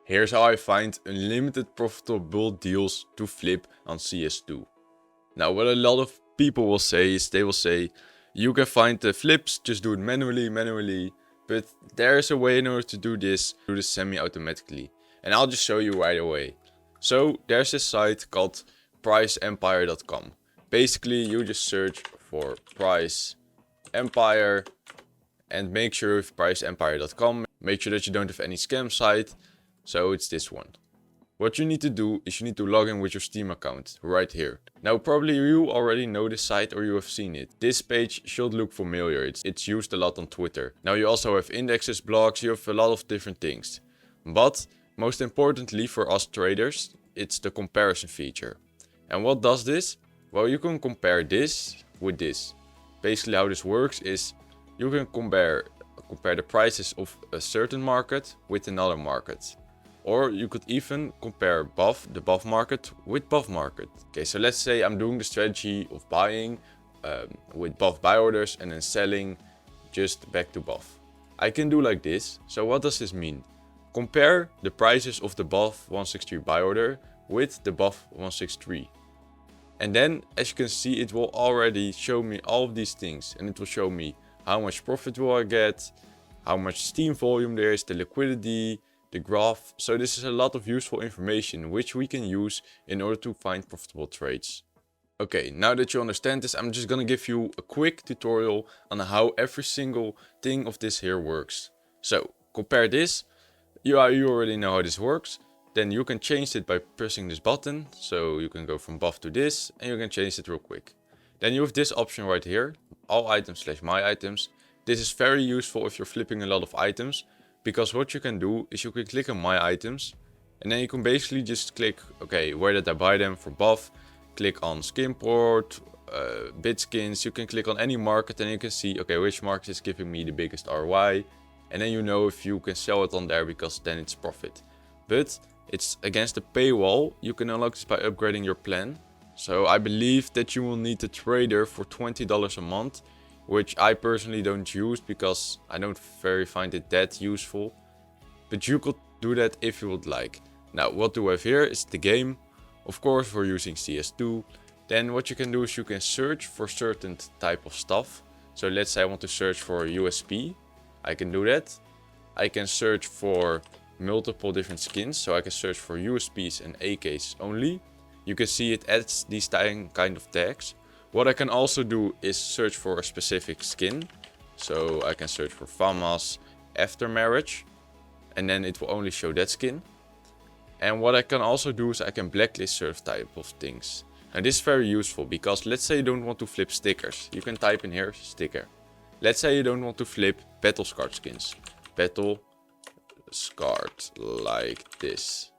Here's how I find unlimited profitable deals to flip on CS2. Now what a lot of people will say is they will say, you can find the flips, just do it manually, but there's a way in order to do this semi-automatically. And I'll just show you right away. So there's this site called priceempire.com. Basically you just search for Price Empire and make sure with priceempire.com, make sure that you don't have any scam site. So it's this one. What you need to do is you need to log in with your Steam account right here. Now probably you already know this site or you have seen it. This page should look familiar, it's used a lot on Twitter. Now you also have indexes, blogs, you have a lot of different things. But most importantly for us traders, it's the comparison feature. And what does this? Well, you can compare this with this. Basically how this works is you can compare the prices of a certain market with another market. Or you could even compare the buff market with buff market. Okay, so let's say I'm doing the strategy of buying with buff buy orders and then selling just back to buff. I can do like this. So what does this mean? Compare the prices of the buff 163 buy order with the buff 163. And then as you can see, it will already show me all of these things. And it will show me how much profit will I get, how much Steam volume there is, the liquidity, the graph. So this is a lot of useful information which we can use in order to find profitable trades. Okay, now that you understand this, I'm just gonna give you a quick tutorial on how every single thing of this here works. So compare this, you already know how this works. Then you can change it by pressing this button. So you can go from buff to this and you can change it real quick. Then you have this option right here, all items / my items. This is very useful if you're flipping a lot of items. Because what you can do is you can click on my items and then you can basically just click, okay, where did I buy them for buff? Click on Skinport, bid skins. You can click on any market and you can see, okay, which market is giving me the biggest ROI. And then you know if you can sell it on there because then it's profit. But it's against the paywall. You can unlock this by upgrading your plan. So I believe that you will need a trader for $20 a month. Which I personally don't use because I don't find it that useful. But you could do that if you would like. Now what do we have here is the game. Of course we're using CS2. Then what you can do is you can search for certain type of stuff. So let's say I want to search for USP. I can do that. I can search for multiple different skins. So I can search for USPs and AKs only. You can see it adds these kind of tags. What I can also do is search for a specific skin. So I can search for FAMAS after marriage. And then it will only show that skin. And what I can also do is I can blacklist certain type of things. And this is very useful because let's say you don't want to flip stickers. You can type in here sticker. Let's say you don't want to flip battle scarred skins. Battle scarred like this.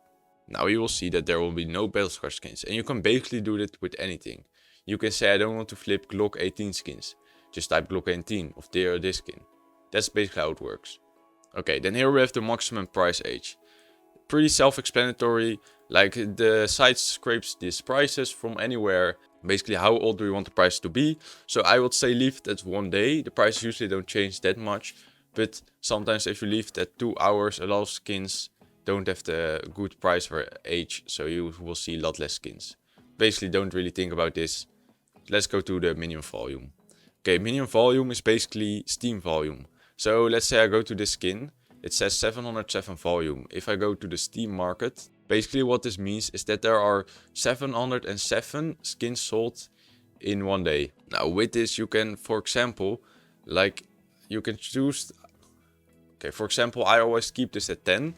Now you will see that there will be no battle scarred skins. And you can basically do that with anything. You can say I don't want to flip Glock 18 skins. Just type Glock 18 of this skin. That's basically how it works. Okay, then here we have the maximum price age. Pretty self-explanatory. Like the site scrapes these prices from anywhere. Basically how old do you want the price to be. So I would say leave it at 1 day. The prices usually don't change that much. But sometimes if you leave it at 2 hours, a lot of skins don't have the good price for age. So you will see a lot less skins. Basically don't really think about this. Let's go to the minimum volume. Okay, minimum volume is basically Steam volume. So let's say I go to this skin. It says 707 volume. If I go to the Steam market, basically what this means is that there are 707 skins sold in 1 day. Now with this you can, for example, you can choose. Okay, for example, I always keep this at 10.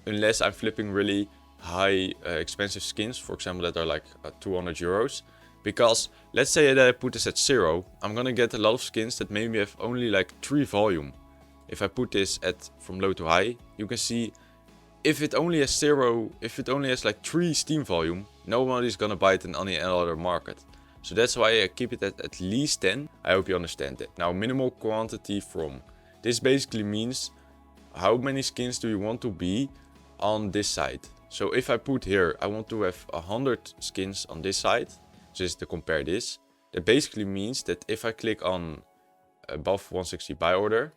Unless I'm flipping really high expensive skins. For example, that are like 200 euros. Because let's say that I put this at 0, I'm gonna get a lot of skins that maybe have only like 3 volume. If I put this at from low to high, you can see if it only has 0, if it only has like 3 Steam volume, nobody's gonna buy it in any other market. So that's why I keep it at least 10. I hope you understand that. Now minimal quantity from. This basically means how many skins do you want to be on this side. So if I put here, I want to have 100 skins on this side. Just to compare this, that basically means that if I click on above 160 buy order,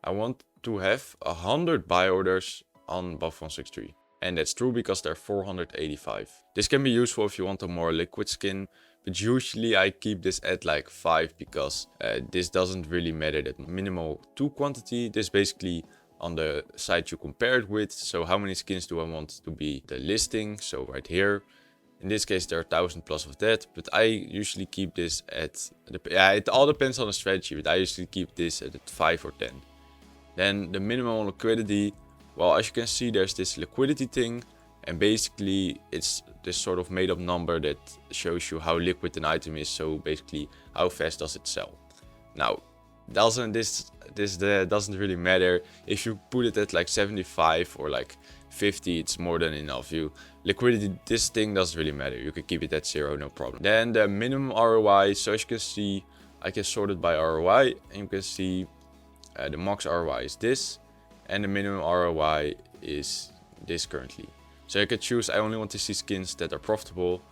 I want to have 100 buy orders on buff 163. And that's true because they're 485. This can be useful if you want a more liquid skin, but usually I keep this at like 5 because this doesn't really matter that minimal 2 quantity. This basically on the site you compare it with. So how many skins do I want to be the listing? So right here. In this case there are 1000 plus of that, but I usually keep this at, it all depends on the strategy, but I usually keep this at 5 or 10. Then the minimum liquidity, well, as you can see there's this liquidity thing, and basically it's this sort of made up number that shows you how liquid an item is, so basically how fast does it sell. Now, this doesn't really matter. If you put it at like 75 or like 50, it's more than enough. Liquidity, this thing doesn't really matter. You can keep it at 0, no problem. Then the minimum ROI, so as you can see, I can sort it by ROI, and you can see the max ROI is this, and the minimum ROI is this currently. So you can choose, I only want to see skins that are profitable,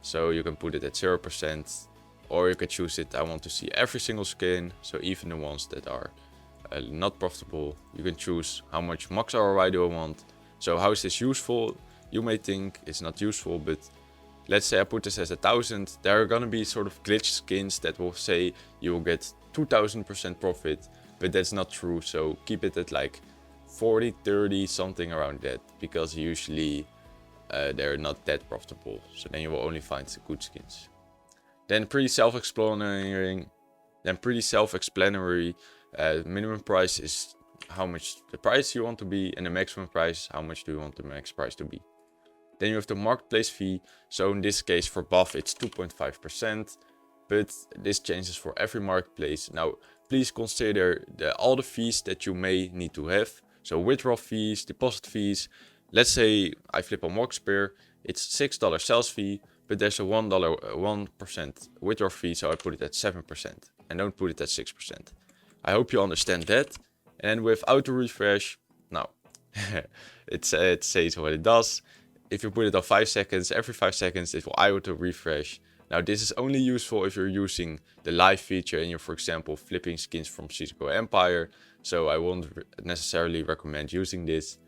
so you can put it at 0%, or you can choose it, I want to see every single skin, so even the ones that are not profitable. You can choose how much max ROI do I want. So how is this useful? You may think it's not useful, but let's say I put this as 1000, there are gonna be sort of glitch skins that will say you will get 2000% profit, but that's not true, so keep it at like 40, 30, something around that, because usually they're not that profitable, so then you will only find the good skins. Then pretty self-explanatory, minimum price is how much the price you want to be, and the maximum price, how much do you want the max price to be. Then you have the marketplace fee, so in this case for buff it's 2.5%, but this changes for every marketplace. Now please consider all the fees that you may need to have. So withdrawal fees, deposit fees. Let's say I flip on Walkspear, it's $6 sales fee, but there's a $1% withdrawal fee, so I put it at 7% and don't put it at 6%. I hope you understand that. And with auto refresh, now it says what it does. If you put it on 5 seconds, every 5 seconds it will auto refresh. Now this is only useful if you're using the live feature and you're, for example, flipping skins from CS2 Empire. So I won't necessarily recommend using this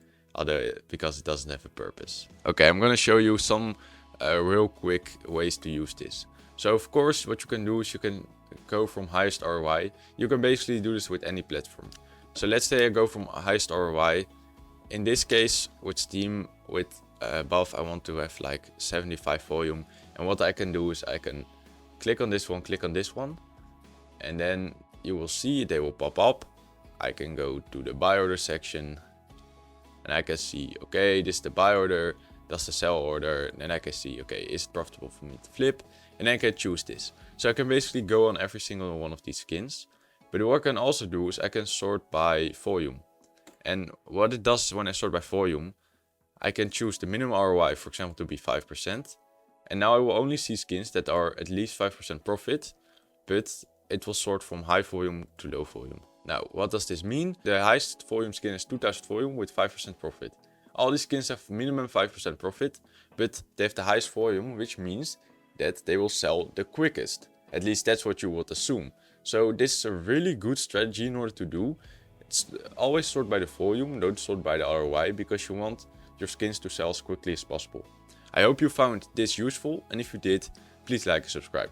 because it doesn't have a purpose. Okay, I'm gonna show you some real quick ways to use this. So of course what you can do is you can go from highest ROI. You can basically do this with any platform. So let's say I go from highest ROI. In this case with Steam, with above I want to have like 75 volume, and what I can do is I can click on this one, and then you will see they will pop up. I can go to the buy order section and I can see, okay, this is the buy order, that's the sell order, and then I can see, okay, is it profitable for me to flip, and then I can choose this. So I can basically go on every single one of these skins, but what I can also do is I can sort by volume. And what it does when I sort by volume, I can choose the minimum ROI, for example, to be 5%. And now I will only see skins that are at least 5% profit, but it will sort from high volume to low volume. Now, what does this mean? The highest volume skin is 2000 volume with 5% profit. All these skins have minimum 5% profit, but they have the highest volume, which means that they will sell the quickest. At least that's what you would assume. So this is a really good strategy in order to do. It's always sort by the volume, don't sort by the ROI, because you want your skins to sell as quickly as possible. I hope you found this useful, and if you did, please like and subscribe.